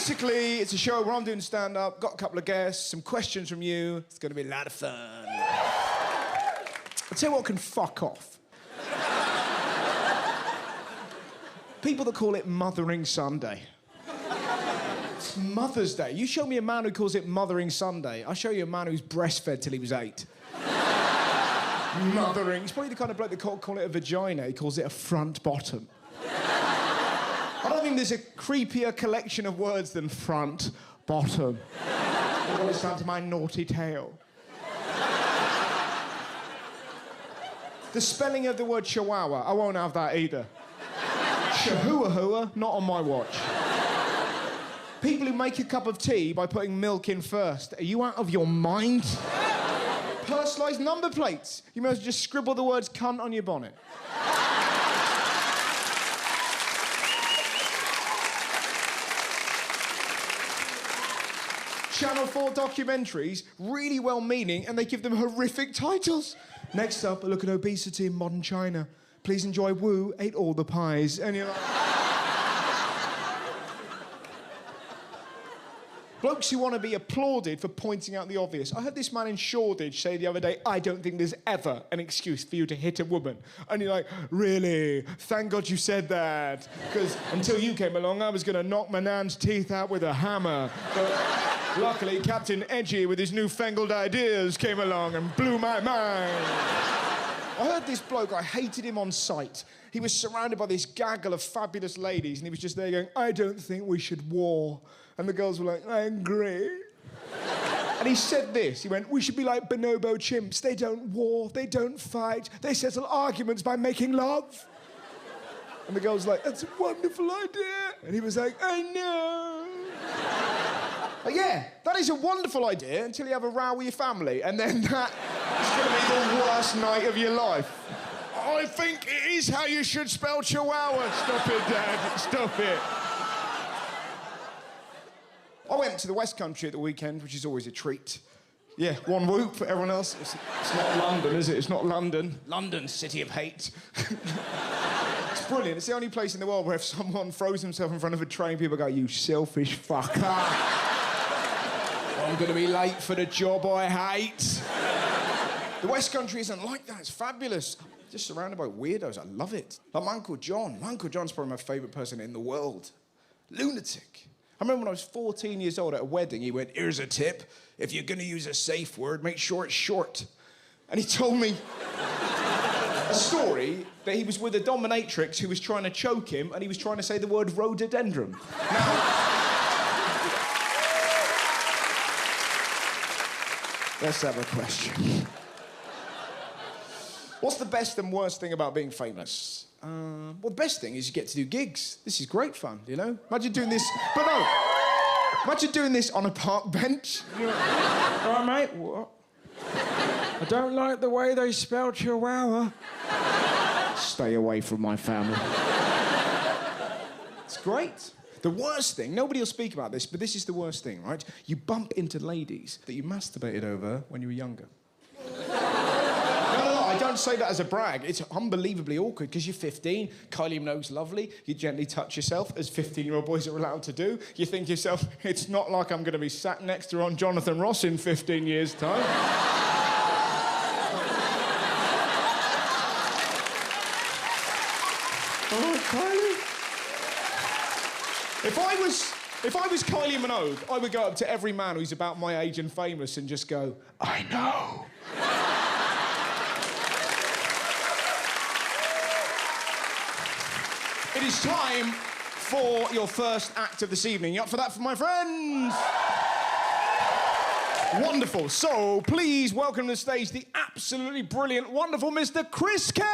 Basically, it's a show where I'm doing stand-up, got a couple of guests, some questions from you. It's going to be a lot of fun. I'll tell you what can fuck off. People that call it Mothering Sunday. It's Mother's Day. You show me a man who calls it Mothering Sunday, I'll show you a man who's breastfed till he was 8. Mothering. He's probably the kind of bloke that can't call it a vagina, he calls it a front bottom. I don't think there's a creepier collection of words than front bottom. Well, it's down to my naughty tail. The spelling of the word chihuahua, I won't have that either. Chihuahua, not on my watch. People who make a cup of tea by putting milk in first, are you out of your mind? Personalised number plates. You may as well just scribble the words cunt on your bonnet. Channel 4 documentaries, really well-meaning, and they give them horrific titles. Next up, a look at obesity in modern China. Please enjoy Wu ate all the pies. And you're like... Blokes who want to be applauded for pointing out the obvious. I heard this man in Shoreditch say the other day, I don't think there's ever an excuse for you to hit a woman. And you're like, really? Thank God you said that. Because until you came along, I was going to knock my nan's teeth out with a hammer. But luckily, Captain Edgy, with his newfangled ideas, came along and blew my mind. I heard this bloke, I hated him on sight. He was surrounded by this gaggle of fabulous ladies, and he was just there going, I don't think we should war. And the girls were like, I agree. And he said this, he went, we should be like bonobo chimps. They don't war, they don't fight, they settle arguments by making love. And the girls were like, that's a wonderful idea. And he was like, I know. But yeah, that is a wonderful idea until you have a row with your family, and then that is going to be the worst night of your life. I think it is how you should spell chihuahua. Stop it, Dad, stop it. I went to the West Country at the weekend, which is always a treat. Yeah, one whoop for everyone else. It's not London, is it? It's not London. London, city of hate. It's brilliant. It's the only place in the world where if someone throws himself in front of a train, people go, you selfish fucker. I'm going to be late for the job I hate. The West Country isn't like that. It's fabulous. Just surrounded by weirdos. I love it. Like my Uncle John. My Uncle John's probably my favourite person in the world. Lunatic. I remember when I was 14 years old at a wedding, he went, here's a tip. If you're going to use a safe word, make sure it's short. And he told me a story that he was with a dominatrix who was trying to choke him, and he was trying to say the word rhododendron. Now... Let's have a question. What's the best and worst thing about being famous? Well, the best thing is you get to do gigs. This is great fun, you know? Imagine doing this... But no! Imagine doing this on a park bench. All right, mate? What? I don't like the way they spell chihuahua. Stay away from my family. It's great. The worst thing, nobody will speak about this, but this is the worst thing, right? You bump into ladies that you masturbated over when you were younger. No, I don't say that as a brag. It's unbelievably awkward because you're 15, Kylie Minogue's lovely, you gently touch yourself, as 15-year-old boys are allowed to do. You think to yourself, it's not like I'm going to be sat next to her on Jonathan Ross in 15 years' time. Oh, Kylie. If I was Kylie Minogue, I would go up to every man who's about my age and famous and just go, I know. It is time for your first act of this evening. You up for that, my friends? Wonderful. So, please welcome to the stage the absolutely brilliant, wonderful Mr. Chris Kerr.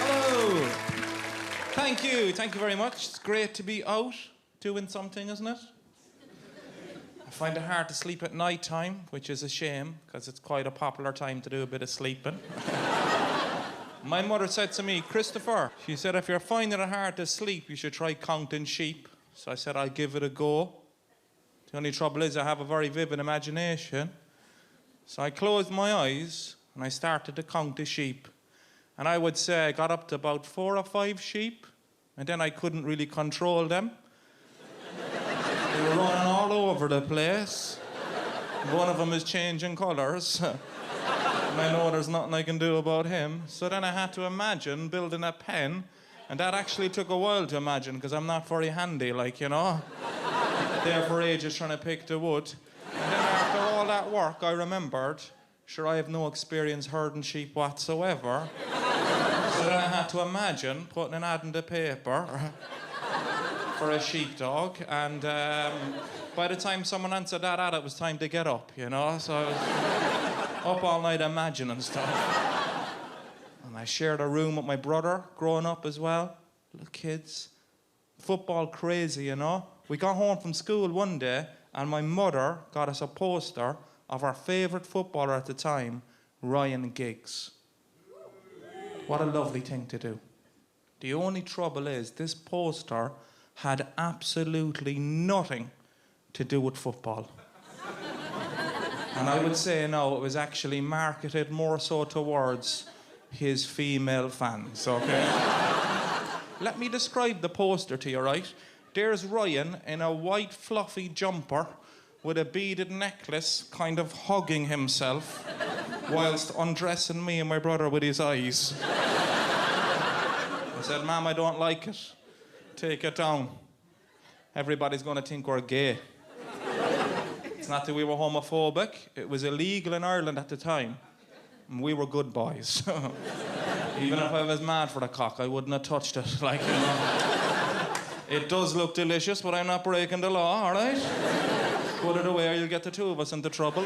Hello. Thank you very much. It's great to be out doing something, isn't it? I find it hard to sleep at night time, which is a shame, because it's quite a popular time to do a bit of sleeping. My mother said to me, Christopher, she said, if you're finding it hard to sleep, you should try counting sheep. So I said, I'll give it a go. The only trouble is I have a very vivid imagination. So I closed my eyes and I started to count the sheep. And I would say I got up to about 4 or 5 sheep, and then I couldn't really control them. They were running all over the place. One of them is changing colours. And I know there's nothing I can do about him. So then I had to imagine building a pen, and that actually took a while to imagine, because I'm not very handy, like, you know. There for ages trying to pick the wood. And then after all that work, I remembered, sure, I have no experience herding sheep whatsoever. So then I had to imagine putting an ad in the paper for a sheepdog, and by the time someone answered that ad, it was time to get up, you know? So I was up all night imagining stuff. And I shared a room with my brother growing up as well. Little kids. Football crazy, you know? We got home from school one day, and my mother got us a poster of our favourite footballer at the time, Ryan Giggs. What a lovely thing to do. The only trouble is, this poster had absolutely nothing to do with football. And I would say, no, it was actually marketed more so towards his female fans, okay? Let me describe the poster to you, right? There's Ryan in a white fluffy jumper with a beaded necklace, kind of hugging himself whilst undressing me and my brother with his eyes. I said, Ma'am, I don't like it. Take it down. Everybody's going to think we're gay. It's not that we were homophobic. It was illegal in Ireland at the time. And we were good boys. Even if I was mad for the cock, I wouldn't have touched it. Like, you know. It does look delicious, but I'm not breaking the law, all right? Put it away or you'll get the two of us into trouble.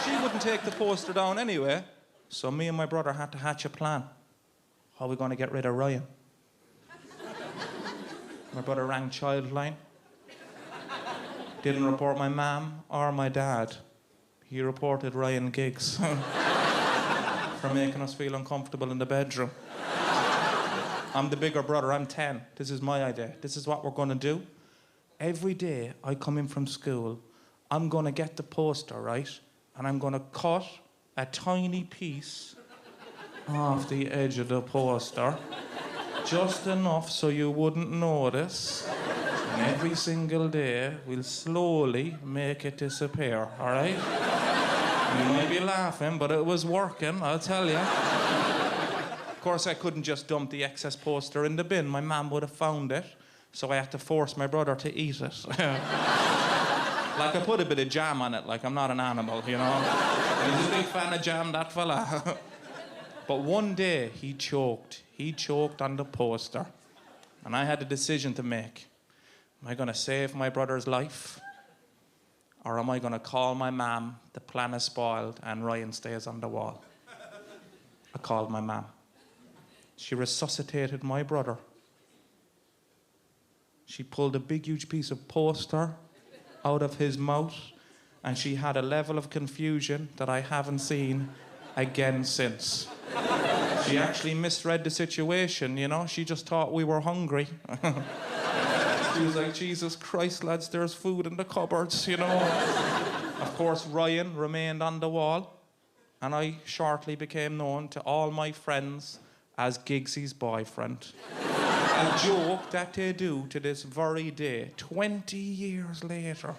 She wouldn't take the poster down anyway, so me and my brother had to hatch a plan. How are we going to get rid of Ryan? My brother rang Childline. Didn't report my mum or my dad. He reported Ryan Giggs for making us feel uncomfortable in the bedroom. I'm the bigger brother, I'm 10. This is my idea. This is what we're going to do. Every day I come in from school, I'm going to get the poster, right? And I'm going to cut a tiny piece off the edge of the poster, just enough so you wouldn't notice. And every single day, we'll slowly make it disappear, all right? You might be laughing, but it was working, I'll tell you. Of course, I couldn't just dump the excess poster in the bin. My mum would have found it, so I had to force my brother to eat it. Like, I put a bit of jam on it, like I'm not an animal, you know? He's a big fan of jam, that fella. But one day, he choked. He choked on the poster. And I had a decision to make. Am I going to save my brother's life? Or am I going to call my mum, the plan is spoiled, and Ryan stays on the wall? I called my mum. She resuscitated my brother. She pulled a big, huge piece of poster out of his mouth, and she had a level of confusion that I haven't seen again since. She actually misread the situation, you know? She just thought we were hungry. She was like, Jesus Christ, lads, there's food in the cupboards, you know? Of course, Ryan remained on the wall, and I shortly became known to all my friends as Giggsy's boyfriend. A joke that they do to this very day, 20 years later.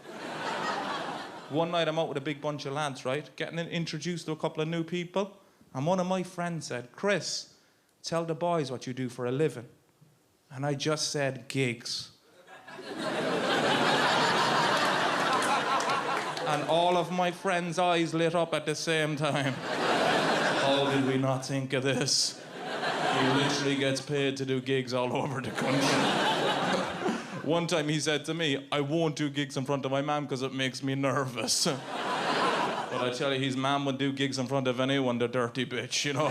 One night I'm out with a big bunch of lads, right? Getting introduced to a couple of new people. And one of my friends said, Chris, tell the boys what you do for a living. And I just said, gigs. And all of my friends' eyes lit up at the same time. How did we not think of this? He literally gets paid to do gigs all over the country. One time he said to me, I won't do gigs in front of my mum because it makes me nervous. But I tell you, his mum would do gigs in front of anyone, the dirty bitch, you know.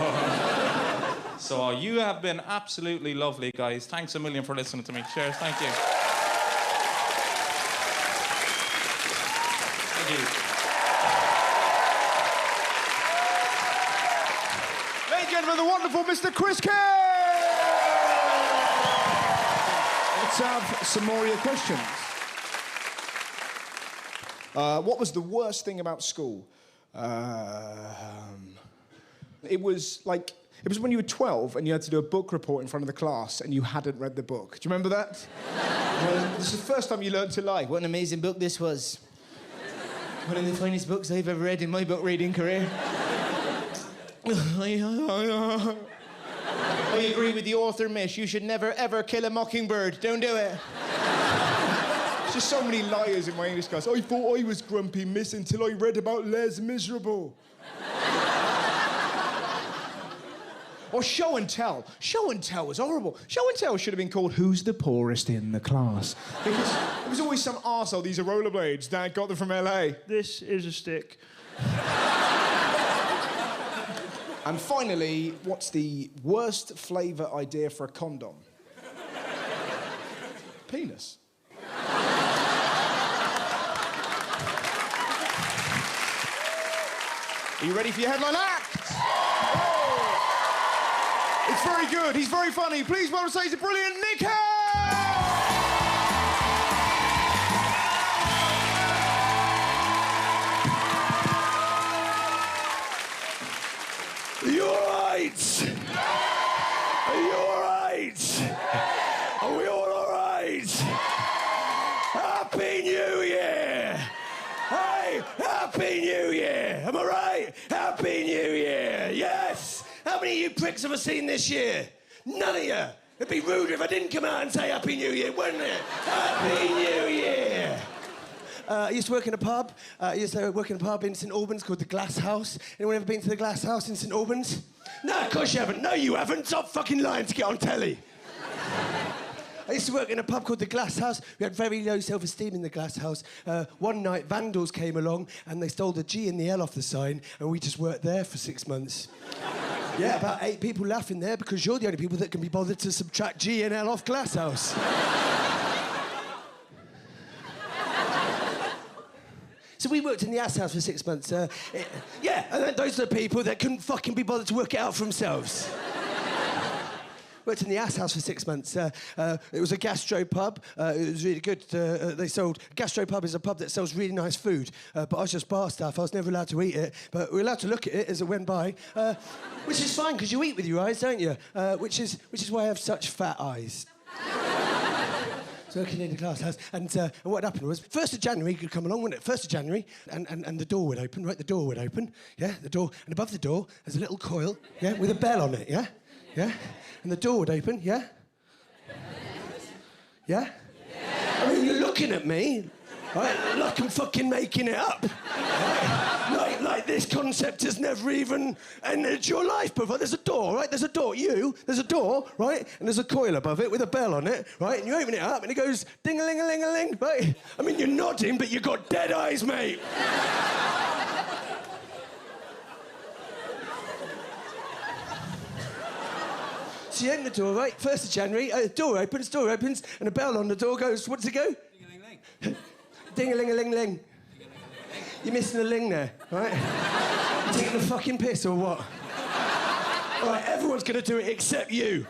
So you have been absolutely lovely, guys. Thanks a million for listening to me. Cheers, thank you. Thank you. Ladies and gentlemen, the wonderful Mr. Chris K. Let's have some more of your questions. What was the worst thing about school? It was like It was when you were 12 and you had to do a book report in front of the class and you hadn't read the book. Do you remember that? This is the first time you learned to lie. What an amazing book this was. One of the finest books I've ever read in my book reading career. I agree with the author, miss. You should never, ever kill a mockingbird. Don't do it. There's just so many liars in my English class. I thought I was grumpy, miss, until I read about Les Miserable. Or show and tell. Show and tell was horrible. Show and tell should have been called Who's the Poorest in the Class? Because there was always some arsehole, these are rollerblades, Dad got them from LA. This is a stick. And finally, what's the worst flavour idea for a condom? Penis. Are you ready for your headline act? It's very good. He's very funny. Please welcome to stage the brilliant Nick Helm! Are you all right? Are you all right? Are we all right? Happy New Year! Hey, Happy New Year! Am I right? Happy New Year! Yes! How many of you pricks have I seen this year? None of you. It'd be rude if I didn't come out and say Happy New Year, wouldn't it? Happy New Year! I used to work in a pub. In St Albans called the Glass House. Anyone ever been to the Glass House in St Albans? No, of course you haven't. No, you haven't. Stop fucking lying to get on telly. I used to work in a pub called the Glass House. We had very low self-esteem in the Glass House. One night, vandals came along and they stole the G and the L off the sign, and we just worked there for 6 months. Yeah, about 8 people laughing there because you're the only people that can be bothered to subtract G and L off Glass House. So we worked in the ass house for 6 months. And then those are the people that couldn't fucking be bothered to work it out for themselves. Worked in the ass house for 6 months. It was a gastro pub. It was really good. Gastro pub is a pub that sells really nice food. But I was just bar staff. I was never allowed to eat it. But we were allowed to look at it as it went by. Which is fine, because you eat with your eyes, don't you? Which is why I have such fat eyes. Working in the Glass House, and what happened was, 1st of January could come along, wouldn't it? 1st of January, and the door would open, right? The door would open, yeah, the door, and above the door, there's a little coil, yeah, with a bell on it, yeah? Yeah? And the door would open, yeah? Yeah? I mean, you're looking at me, right, like I'm fucking making it up. Right? Like this concept has never even entered your life before. There's a door, right? There's a door. There's a door, right? And there's a coil above it with a bell on it, right? And you open it up and it goes ding-a-ling-a-ling-a-ling, right? I mean, you're nodding, but you've got dead eyes, mate. So you open the door, right? 1st of January, door opens, and a bell on the door goes, what does it go? Ding-a-ling-ling. Ding-a-ling-a-ling-ling. You're missing a ling there, right? You taking the fucking piss or what? All right, everyone's going to do it except you.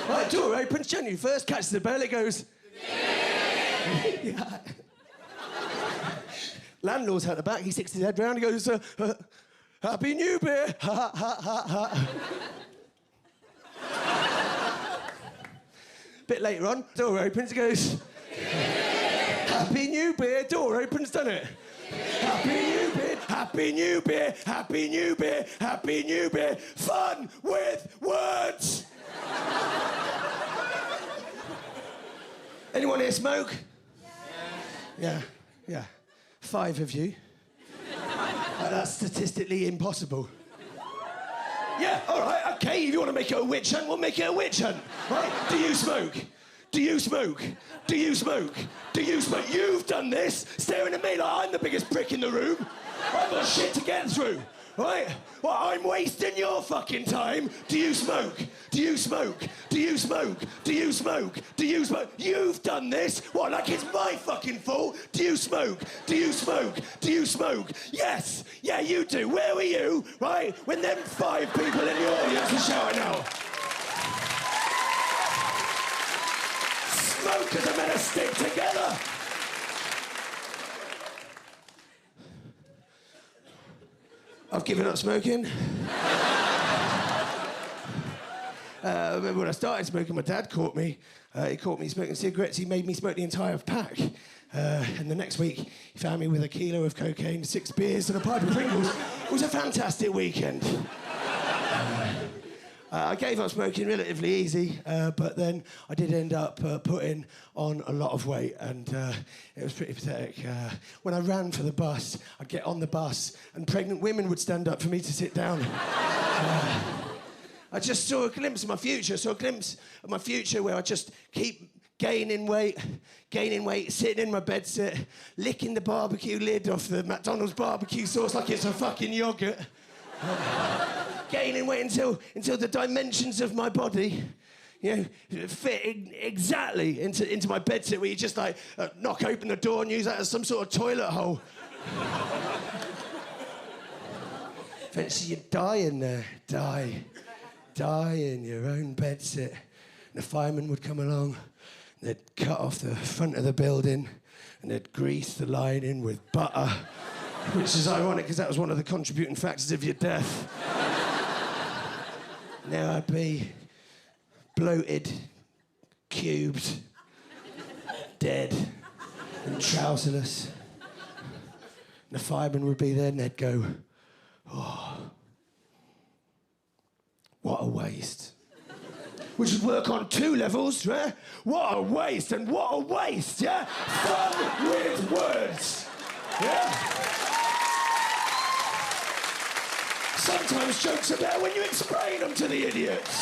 Right, door opens, January 1st, catches the bell, it goes... Yeah. Landlord's out the back, he sticks his head round, he goes, Happy New Beer! Ha, ha, ha, ha. Bit later on, door opens, it goes... Happy New Beer, door opens, doesn't it? Happy New Beer, Happy New Beer, Happy New Beer, Happy New Beer. Fun with words. Anyone here smoke? Yeah. 5 of you. That's statistically impossible. Yeah, all right, okay. If you want to make it a witch hunt, we'll make it a witch hunt. Right? Do you smoke? Do you smoke? Do you smoke? Do you smoke? You've done this, staring at me like I'm the biggest prick in the room. I've got shit to get through, right? Well, I'm wasting your fucking time. Do you smoke? Do you smoke? Do you smoke? Do you smoke? Do you smoke? You've done this. What, like it's my fucking fault? Do you smoke? Do you smoke? Do you smoke? Yes. Yeah, you do. Where were you, right, when them 5 people in the audience were shouting out? Smokers are meant to stick together. I've given up smoking. I remember when I started smoking, my dad caught me. He caught me smoking cigarettes. He made me smoke the entire pack. And the next week, he found me with a kilo of cocaine, 6 beers, and a pipe of Pringles. It was a fantastic weekend. I gave up smoking relatively easy, but then I did end up putting on a lot of weight, and it was pretty pathetic. When I ran for the bus, I'd get on the bus, and pregnant women would stand up for me to sit down. I just saw a glimpse of my future, where I just keep gaining weight, sitting in my bedsit, licking the barbecue lid off the McDonald's barbecue sauce like it's a fucking yoghurt. Gaining weight until the dimensions of my body, fit exactly into my bedsit, where you just like knock open the door and use that as some sort of toilet hole. Eventually you die in there, die in your own bedsit. And the fireman would come along, and they'd cut off the front of the building, and they'd grease the lining with butter, which is ironic because that was one of the contributing factors of your death. Now I'd be bloated, cubed, dead, and trouserless. And the fireman would be there and they'd go, "Oh, what a waste." Which would work on 2 levels, yeah? What a waste, and what a waste, yeah? Fun with words, yeah? Sometimes jokes are better when you explain them to the idiots.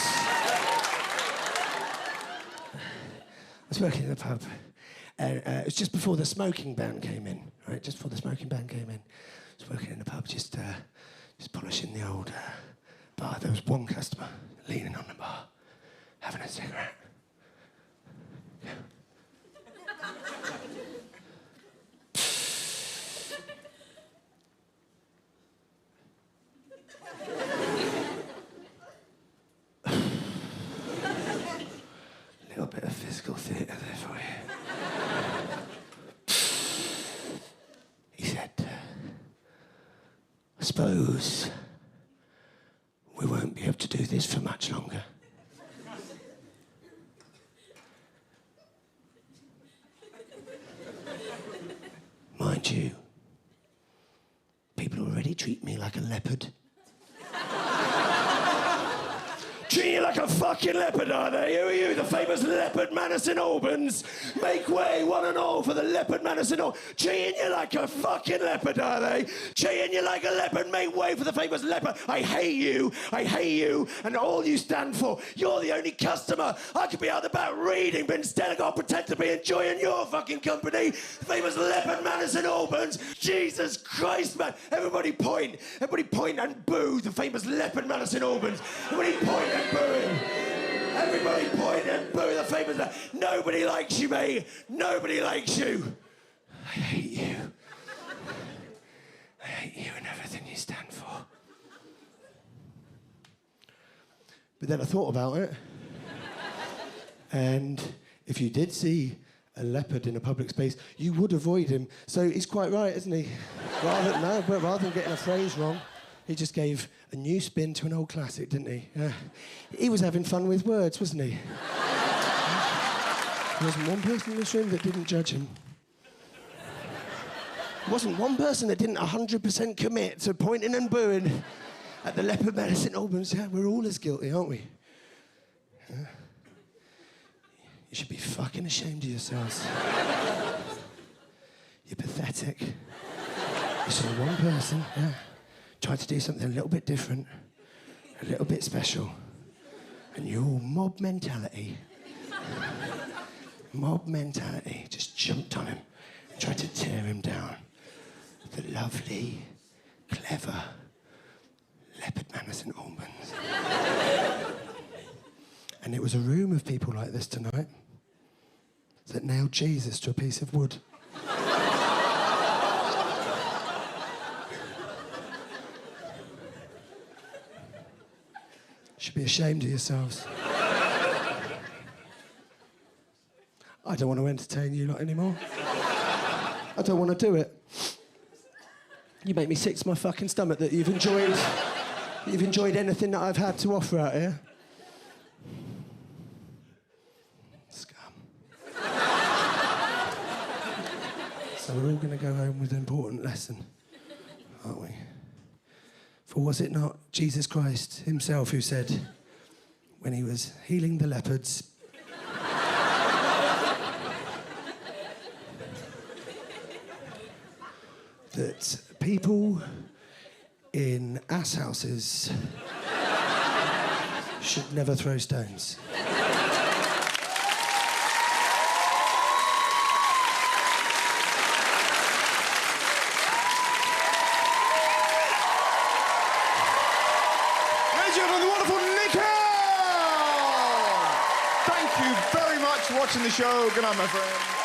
I was working in a pub, and it was just before the smoking ban came in, right? Just before the smoking ban came in. I was working in a pub, just polishing the old bar. There was one customer leaning on the bar, having a cigarette. Yeah. Little bit of physical theatre there for you. He said, "I suppose we won't be able to do this for much longer." Mind you, people already treat me like a leopard. Treat you like a fucking leopard, are they? Who are you, the famous leopard man of St Albans? Make way, one and all, for the leopard man of St Albans. Treating you like a fucking leopard, are they? Treating you like a leopard. Make way for the famous leopard. I hate you, and all you stand for. You're the only customer. I could be out about reading, but instead I gotta pretend to be enjoying your fucking company. The famous leopard man of St Albans. Jesus Christ, man. Everybody point and boo the famous leopard man of St Albans. Everybody point and boo him. Everybody point and boo the famous man. Nobody likes you, mate. Nobody likes you. I hate you. I hate you and everything you stand for. But then I thought about it. And if you did see a leopard in a public space, you would avoid him. So he's quite right, isn't he? Rather than getting a phrase wrong, he just gave a new spin to an old classic, didn't he? He was having fun with words, wasn't he? There wasn't one person in this room that didn't judge him. There wasn't one person that didn't 100% commit to pointing and booing at the leopard man of St Albans. Yeah, we're all as guilty, aren't we? Yeah. You should be fucking ashamed of yourselves. You're pathetic. You saw one person, yeah, try to do something a little bit different, a little bit special, and your mob mentality just jumped on him and tried to tear him down. The lovely, clever leopard man of St Albans. And it was a room of people like this tonight that nailed Jesus to a piece of wood. You should be ashamed of yourselves. I don't want to entertain you lot anymore. I don't want to do it. You make me sick to my fucking stomach that you've enjoyed anything that I've had to offer out here. So we're all going to go home with an important lesson, aren't we? For was it not Jesus Christ himself who said, when he was healing the leopards, that people in ass houses should never throw stones? Thank you very much for watching the show. Good night, my friend.